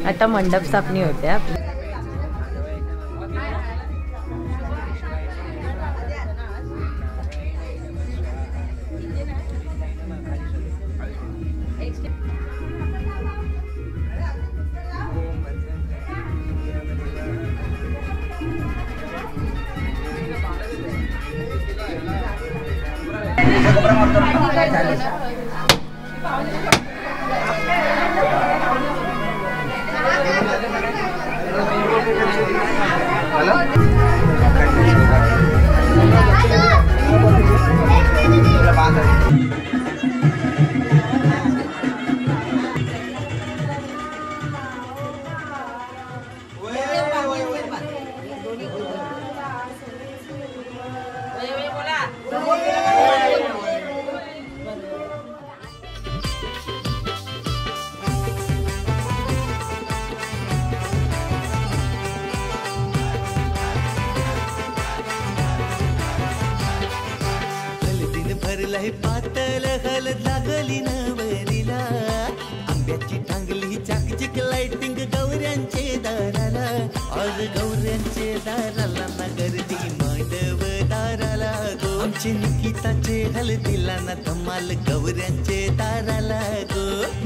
आता मंडप स्थापनी होते पातळ हलद लागली नवरीला आंब्याची टांगली चाकचिक लाइटिंग गौऱ्यांचे दाराला आज गौऱ्यांचे दाराला ना गर्दी मांडव दाराला गो आमचे निकिताचे हलदीला ना धमाल गौऱ्यांचे दाराला गो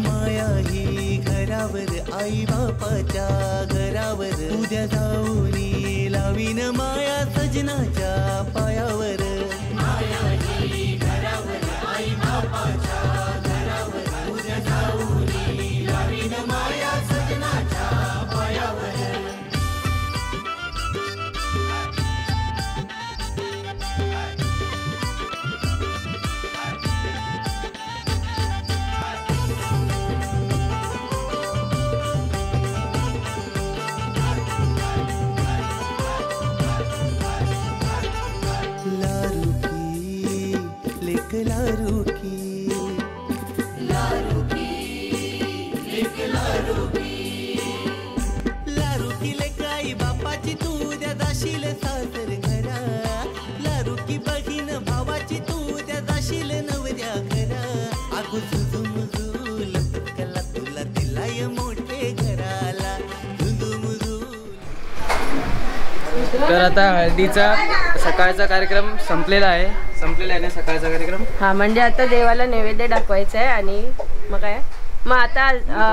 माया ही घरावर आई बापाच्या घरावर उद्या जाऊनी लावीन माया सजनाच्या पायावर तर आता हळदीचा सकाळचा कार्यक्रम संपलेला आहे ना सकाळचा कार्यक्रम. हा म्हणजे आता देवाला नैवेद्य दाखवायचा आहे आणि मग काय मग आता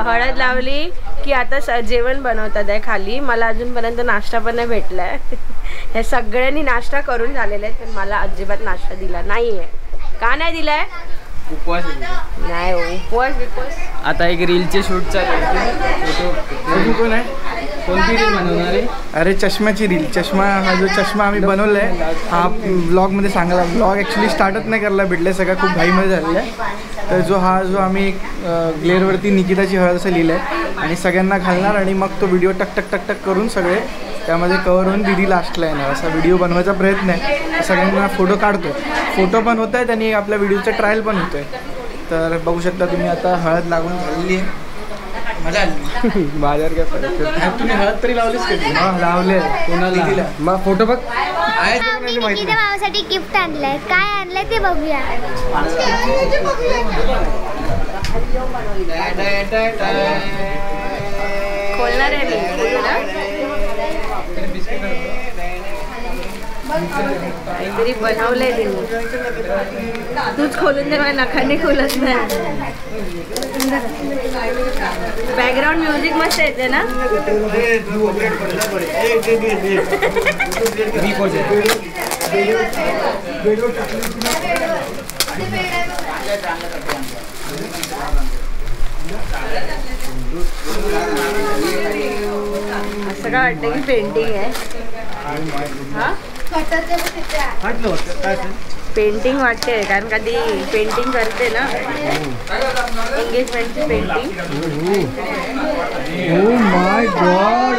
हळद लावली की आता जेवण बनवतात आहे खाली. मला अजूनपर्यंत नाश्ता पण नाही भेटलाय. हे सगळ्यांनी नाश्ता करून झालेला आहे पण मला अजिबात नाश्ता दिला नाहीये. का नाही दिलाय? उपवास नाही उपवास. आता एक रीलचे शूट चालू आहे. कोण आहे? कोणती रील बनवणार आहे? अरे चष्म्याची रील. चष्मा हा जो चष्मा आम्ही बनवलाय हा ब्लॉगमध्ये सांगायला. ब्लॉग ॲक्च्युली स्टार्टच नाही करायला भेटलं सगळं खूप घाईमध्ये झालेलं आहे. तर जो आम्ही ग्लेअरवरती निकिताची हळद असं लिहिलं आहे आणि सगळ्यांना घालणार आणि मग तो व्हिडिओ टक टक टक टक करून सगळे त्यामध्ये कवर होऊन दिदी लास्टला येणार असा व्हिडिओ बनवायचा प्रयत्न आहे. सगळ्यांना फोटो काढतो. फोटो पण होत आहेत आणि आपल्या व्हिडिओचा ट्रायल पण होतो आहे. तर बघू शकता तुम्ही आता हळद लागून झालेली आहे. मजा आली. बाजार काय फरक. तुम्ही हळद तरी लावलीच कधी? हां लावले. कोणाला दिला? मग फोटो बघ आम्ही निकिता भावासाठी गिफ्ट आणलंय. काय आणलंय ते बघूया. खोलणार आहे काहीतरी बनवलंय त्यांनी. तूच खोलून दे. माझ्या नखाने खोलत नाही. बॅकग्राऊंड म्युझिक मस्त येते ना. असं काय वाटतं की पेंटिंग आहे हा पेंटिंग वाटते कारण कधी पेंटिंग करते ना एंगेजमेंटची पेंटिंग ओ माय गॉड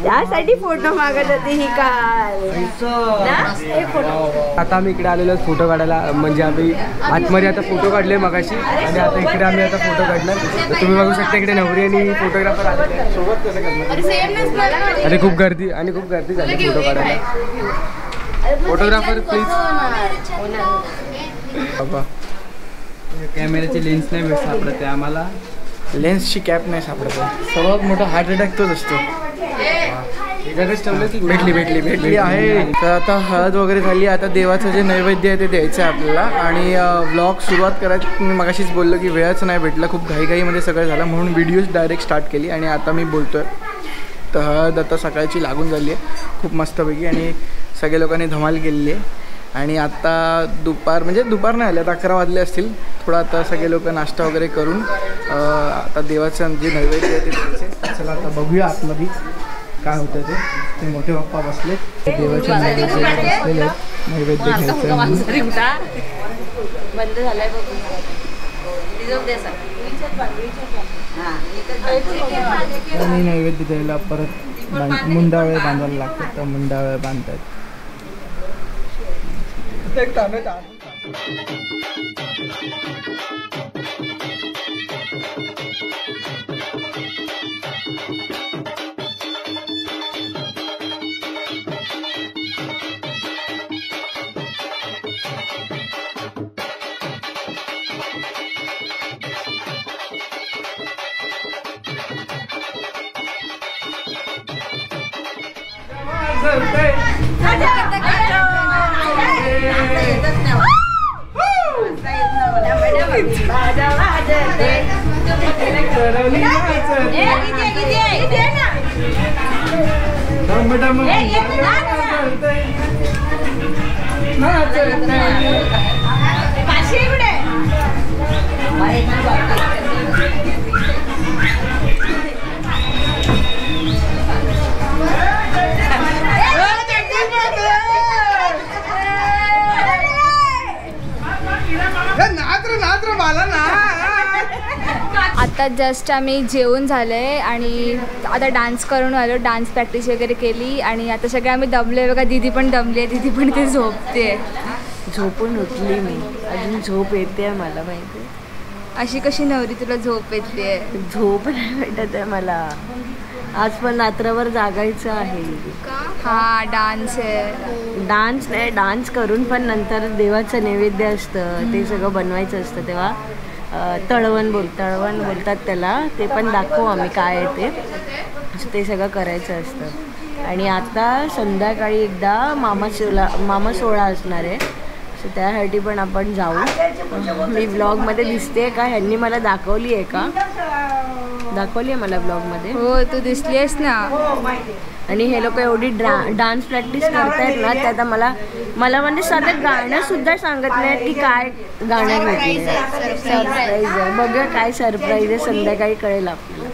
त्यासाठी फोटो मागत होती ही काल ना? आता आम्ही इकडे आलेलो फोटो काढायला म्हणजे आम्ही आतमध्ये आता फोटो काढले मगाशी आणि आता इकडे आम्ही आता फोटो काढणार तर तुम्ही बघू शकता इकडे नवरी आणि फोटोग्राफर आले सोबत कसं करणार आणि खूप गर्दी झाली फोटो काढायला फोटोग्राफर प्लीज बाबा कॅमेऱ्याची लेन्स नाही सापडत आहे आम्हाला लेन्सची कॅप नाही सापडत सर्वात मोठा हार्ट अटॅक तोच असतो भेटली आहे तर आता हळद वगैरे झाली आता देवाचं जे नैवेद्य आहे ते द्यायचं आहे आपल्याला आणि व्लॉग सुरुवात करायची मी मगाशीच बोललो की वेळच नाही भेटला खूप घाईघाईमध्ये सगळं झालं म्हणून व्हिडिओज डायरेक्ट स्टार्ट केली आणि आता मी बोलतोय तर हळद आता सकाळची लागून झाली आहे खूप मस्तपैकी आणि सगळ्या लोकांनी धमाल केलेली आहे आणि आता दुपार नाही आले आता 11 वाजले असतील थोडा आता सगळे लोक नाश्ता वगैरे करून आता देवाचं जे नैवेद्य आहे ते द्यायचे चला आता बघूया आतमध्ये काय होतं ते मोठे बाप्पा बसले देवाच्या नैवेद्य घ्यायचं बंद झालाय आणि नैवेद्य द्यायला परत मुंडावळे बांधायला लागतात तर मुंडावळे बांधतात आता जस्ट आम्ही जेवून झाले आणि आता डान्स करून आलो डान्स प्रॅक्टिस वगैरे केली आणि आता सगळे आम्ही दमले बघा दीदी पण दमली आहे दीदी पण ते झोपते झोपून उठली मी अजून झोप येते मला माहिती अशी कशी नवरी तुला झोप येते झोप नाही भेटत आहे मला आज पण रात्रभर जागायचं आहे हा डान्स आहे डान्स नाही डान्स करून पण नंतर देवाचं नैवेद्य असतं ते सगळं बनवायचं असतं तेव्हा तळवण बोलतात त्याला ते पण दाखवू आम्ही काय आहे ते सगळं करायचं असतं आणि आता संध्याकाळी एकदा मामा सोहळा असणार आहे सो त्यासाठी पण आपण जाऊ मी ब्लॉगमध्ये दिसते का ह्यांनी मला दाखवली आहे का दाखवली आहे मला ब्लॉगमध्ये हो तू दिसली आहेस ना आणि हे लोक एवढी डान्स प्रॅक्टिस करतायत ना ते आता मला म्हणजे साधं गाणं सुद्धा सांगत नाहीत की काय गाणं घेतलं सरप्राईज आहे बघा काय सरप्राईज आहे संध्याकाळी कळेल आपल्याला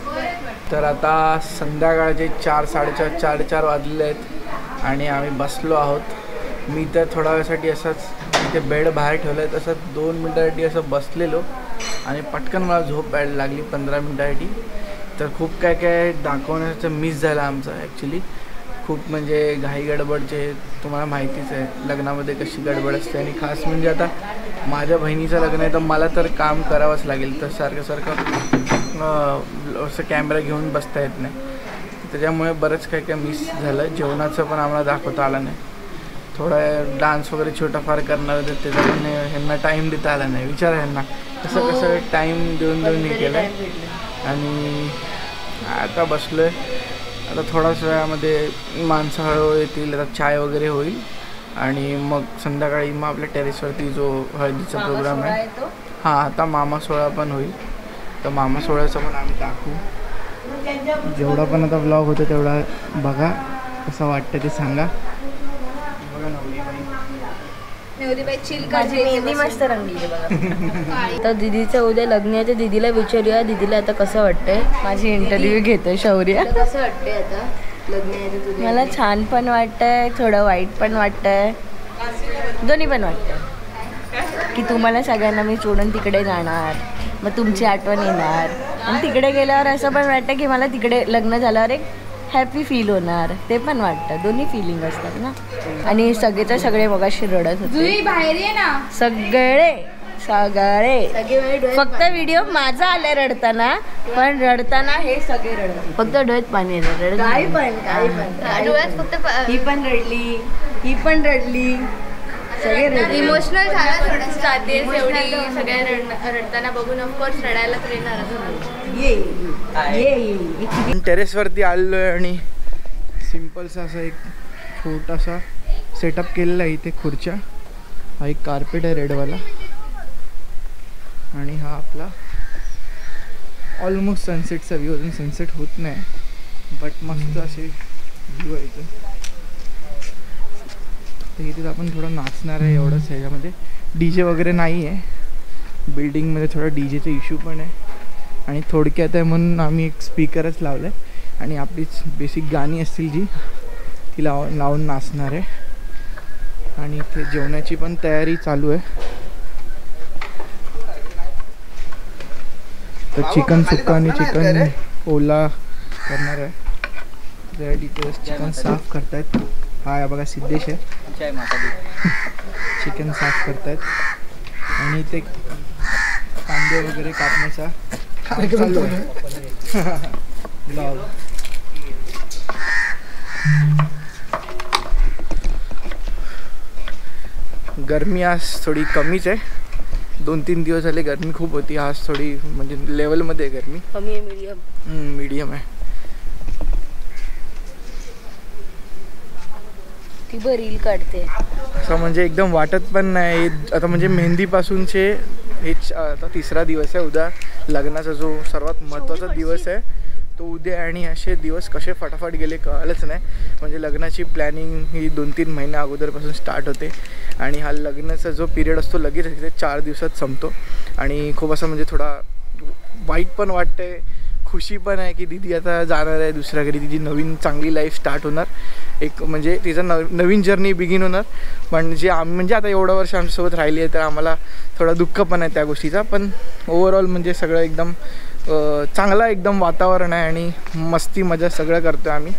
तर आता संध्याकाळचे 4-4:30 वाजले आहेत आणि आम्ही बसलो आहोत मी तर थोड्या वेळासाठी असंच इथे बेड बाहेर ठेवलं आहे तसं 2 मिनटासाठी असं बसलेलो आणि पटकन मला झोप यायला लागली 15 मिनटासाठी तर खूप काय दाखवण्याचं मिस झालं आमचं ॲक्च्युली खूप म्हणजे घाई गडबडचे तुम्हाला माहितीच आहे लग्नामध्ये कशी गडबड असते आणि खास म्हणजे आता माझ्या बहिणीचं लग्न आहे तर मला तर काम करावंच लागेल तर सारखं असं कॅमेरा घेऊन बसता येत नाही त्याच्यामुळे बरंच काय मिस झालं जेवणाचं पण आम्हाला दाखवता आलं नाही थोडा डान्स वगैरे छोटाफार करणार होते त्याचा पण ह्यांना टाईम देता आला नाही विचार ह्यांना कसं टाईम देऊन हे केलं आणि आता बसलो आहे आता थोड्याच वेळामध्ये माणसं हळूहळू येतील आता चाय वगैरे होईल आणि मग संध्याकाळी मग आपल्या टेरेसवरती जो हळदीचा प्रोग्राम आहे हां आता मामा सोहळा पण होईल तर मामा सोहळ्याचं पण आम्ही टाकू जेवढा पण आता व्लॉग होतो तेवढा बघा कसं वाटतं ते सांगा बघा नवरी बाई नेवरीबाई चिल माझी मेहंदी मस्त रंगली बघा. तर दीदीचं उद्या लग्न आहे, तर दीदीला विचारूया दीदीला आता कसं वाटतंय. माझी इंटरव्ह्यू घेते शौर्य. कसं वाटतंय आता लग्न आहे तुझं? मला छान पण वाटतंय, थोडं वाईट पण वाटतंय, दोन्ही पण वाटतंय की तुम्हाला सगळ्यांना मी सोडून तिकडे जाणार, मग तुमची आठवण येणार. आणि तिकडे गेल्यावर असं पण वाटतं की मला तिकडे लग्न झाल्यावर एक हॅपी फील होणार, ते पण वाटतं. दोन्ही फिलिंग असतात ना. आणि सगळेच्या सगळे मगाशी रडत होते, बाहेर ये ना. सगळे फक्त व्हिडिओ माझा आलाय रडताना, पण रडताना हे सगळे रडत, फक्त डोळ्यात पाणी येतं. काही पण डोळ्यात फक्त ही पण रडली, ही पण रडली, सगळे रडले. इमोशनल झाला थोडंसं जातेस एवढी सगळ्या रडताना बघून. ऑफकोर्स रडायला तर येणार. टेरेसवरती आलोय आणि सिम्पलसा असा एक छोटासा सेटअप केलेला आहे. इथे खुर्च्या, हा एक कार्पेट आहे रेडवाला, आणि हा आपला ऑलमोस्ट सनसेटचा व्ह्यू. अजून सनसेट होत नाही, बट मस्त असे व्ह्यू आहे इथे. तर इथे आपण थोडं नाचणार आहे एवढंच. ह्याच्यामध्ये DJ वगैरे नाही आहे बिल्डिंगमध्ये, थोडा DJचा इश्यू पण आहे. आणि थोडक्यात आहे म्हणून आम्ही एक स्पीकरच लावला आहे आणि आपलीच बेसिक गाणी असतील जी ती लावून नाचणार आहे. आणि इथे जेवणाची पण तयारी चालू आहे. तर चिकन सुक्का आणि चिकन ओला करणार आहे. इथे चिकन साफ करतायत. हा बघा सिद्धेश आहे, चिकन साफ करतायत. आणि इथे कांदे वगैरे कापण्याचा चालू आहे. गरमी आज थोडी कमीच आहे. 2-3 दिवस झाले गरमी खूप होती. आज थोडी म्हणजे लेवलमध्ये आहे गरमी, कमी आहे, मीडियम आहे. ती रील काढते असं म्हणजे एकदम वाटत पण नाही. आता म्हणजे मेहंदीपासूनचे हे आता 3रा दिवस आहे. उद्या लग्नाचा जो सर्वात महत्त्वाचा दिवस आहे तो उद्या. आणि असे दिवस कसे फटाफट गेले कळलंच नाही. म्हणजे लग्नाची प्लॅनिंग ही 2-3 महिन्या अगोदरपासून स्टार्ट होते. आणि हा लग्नाचा जो पिरियड असतो लगेच तिथे 4 दिवसात संपतो. आणि खूप असं म्हणजे थोडा वाईट पण वाटतंय, खुशी पण आहे की दीदी आता जाणार आहे दुसऱ्या घरी. तिची नवीन चांगली लाईफ स्टार्ट होणार, एक म्हणजे तिचं नवीन जर्नी बिगिन होणार. पण जे आम्ही म्हणजे आता एवढं वर्ष आमच्यासोबत राहिली आहे तर आम्हाला थोडा दुःख पण आहे त्या गोष्टीचा. पण ओव्हरऑल म्हणजे सगळं एकदम चांगला एकदम वातावरण आहे आणि मस्ती मजा सगळं करतो आम्ही.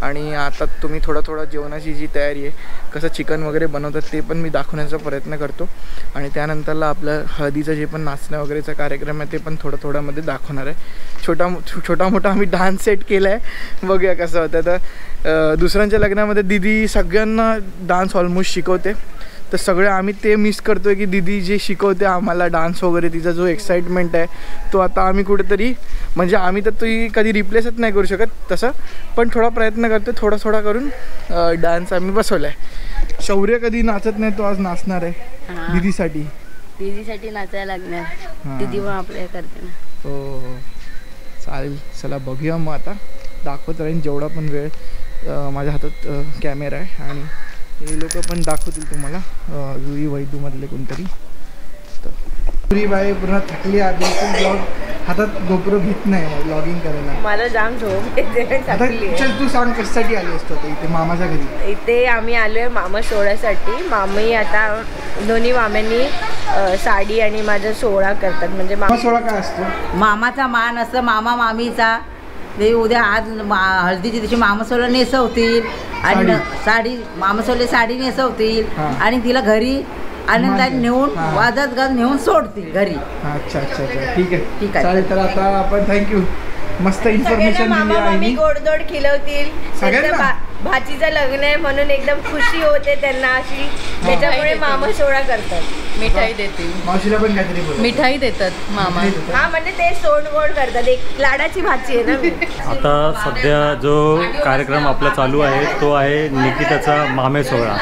आणि आता तुम्ही थोडं जेवणाची जी तयारी आहे, कसं चिकन वगैरे बनवतात ते पण मी दाखवण्याचा प्रयत्न करतो. आणि त्यानंतरला आपलं हळदीचं जे पण नाचण्या वगैरेचा कार्यक्रम आहे ते पण थोड्यामध्ये दाखवणार आहे. छोटा मोठा आम्ही डान्स सेट केला आहे, बघूया कसं होतं. तर दुसऱ्यांच्या लग्नामध्ये दीदी सगळ्यांना डान्स ऑलमोस्ट शिकवते. तर सगळे आम्ही ते मिस करतो आहे की दीदी जे शिकवते आम्हाला डान्स वगैरे, तिचा जो एक्साइटमेंट आहे तो आता आम्ही कुठेतरी म्हणजे आम्ही तर ती कधी रिप्लेसच नाही करू शकत तसं, पण थोडा प्रयत्न करतो थोडा करून डान्स आम्ही बसवला आहे. शौर्य कधी नाचत नाही, तो आज नाचणार आहे दीदीसाठी. दीदीसाठी नाचायला लागणार, दीदी पण आपल्या करते ना. हो चालेल, चला बघूया मग. आता दाखवत राहीन जेवढा पण वेळ. माझ्या हातात कॅमेरा आहे आणि हे लोक पण दाखवतील तुम्हाला, जुई वैदूमधले कोणतरी. तर जुईबाई पूर्ण थकली आहे, ब्लॉग हातात गोप्रो घेत नाही ब्लॉगिंग करायला. मला जाम झोप येते. चल तू सांग कशासाठी आली असतो इथे मामाच्या घरी? इथे आम्ही आलोय मामा सोहळ्यासाठी. मामी आता दोन्ही माम्यांनी साडी आणि माझा सोहळा करतात. म्हणजे मामा सोहळा काय असतो? मामाचा मान असतं, मामा मामीचा. ते उद्या आज हळदीची दिवशी मामासोला नेसवतील आणि साडी मामासोले साडी नेसवतील आणि तिला घरी आनंदाने नेऊन वाजत गात नेऊन सोडतील घरी. अच्छा ठीक आहे चालेल. तर आता आपण थँक्यू, मस्त इन्फॉर्मेशन दिली आहे. गोडधोड खिलवतील. भाचीचं लग्न आहे म्हणून एकदम खुशी होते त्यांना अशी, त्याच्यामुळे मामा सोहळा करतात. मिठाई देतील, मावशीला पण काहीतरी मिठाई देतात मामा. हा म्हणजे ते सोड गोड करतात. एक लाडाची भाची आहे ना. आता सध्या जो कार्यक्रम आपला चालू आहे तो आहे निकिताचा मामे सोहळा.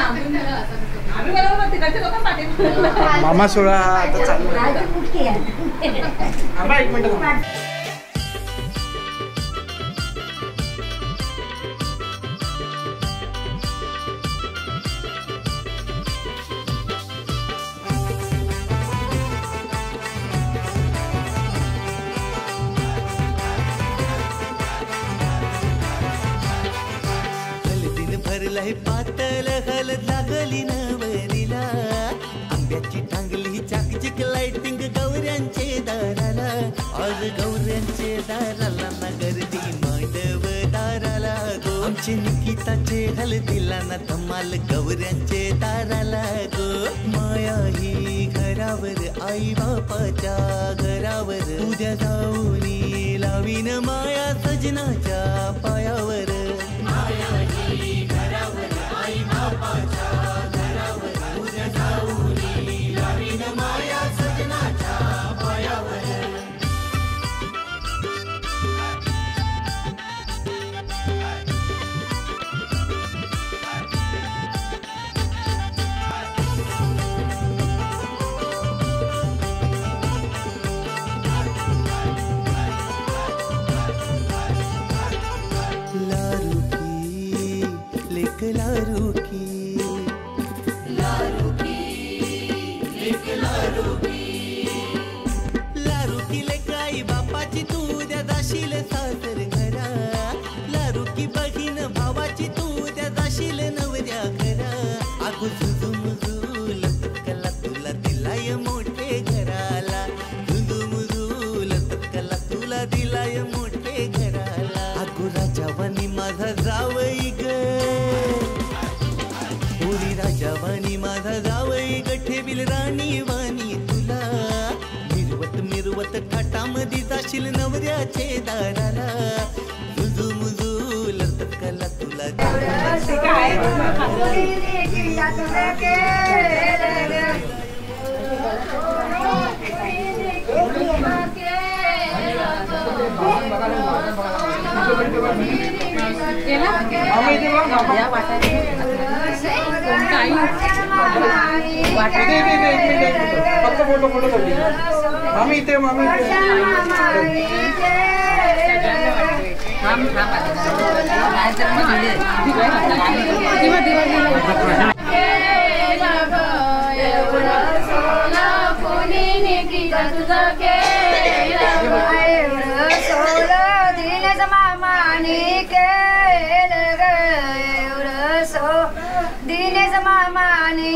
मामा सोहळा आता चालू आहे. एक मिनिट. भरलाय पातळ हलद लागली नवरीला आंब्याची टांगली चाकचिक लाइटिंग गौऱ्यांचे दाराला आज गौऱ्यांचे दाराला ना गर्दी मांडव दाराला गो आमचे निकिताचे हलदीला ना धमाल गौऱ्यांचे दाराला गो माया ही घरावर आई बापाच्या घरावर उद्या जाऊनी लावीन माया सजनाच्या पायावर माया ही घरावर आई बापाच्या घरावर उद्या जाऊनी लावीन माया सजनाच्या पायावर लारुकी लेकाई बापाची तू उद्या जाशील सासर घरा लारुकी बहीण भावाची तू उद्या जाशील नवऱ्या घरा अगो झुझुमुझुल तत्कला तुला दिलाय मोठे घराला झुझुमुझुल तत्कला तुला दिलाय मोठे घराला अगो राजावानी माझा जावई ग होरी राजावानी माझा जावई गठेबिल राणी वाणी तुला मिरवत थाटामध्ये जाशील नवऱ्याचे दाराला झुझुमुझुल तत्कला तुला मामी इथे मामी दिनेश मामानी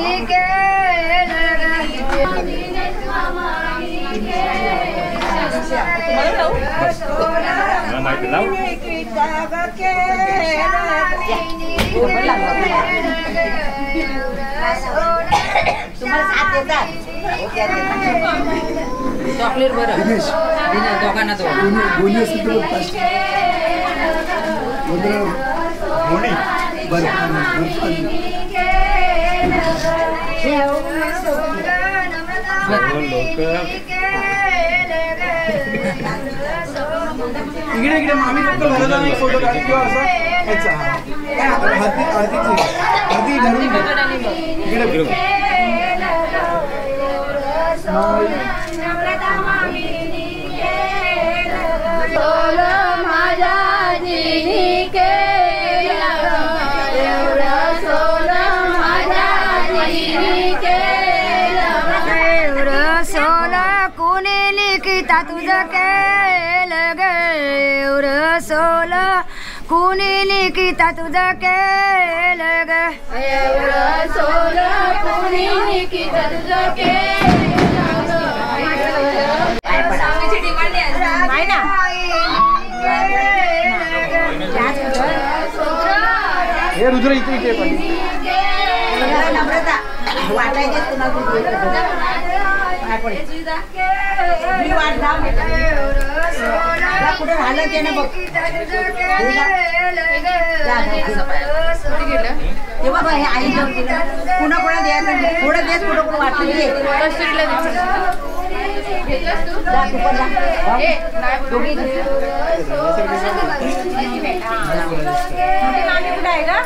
चॉकलेट बरं दोघांना इकडे इकडे मामी फक्त घरात फोटो काढ किंवा असा आरती धरून इकडे कोणी निकिता तुझं केलं ग सोल कुणी निकिता तुझं केलं ग सोल कुणी निकिता तुझं हे रुद्र इथे इथे पण नम्रता वाटायचे कुठे झालं ते ना बघ तेव्हा बघ हे आई पुन्हा कोणा द्यायचं थोडं देस कुठं कुठं वाटलं कुठे आहे का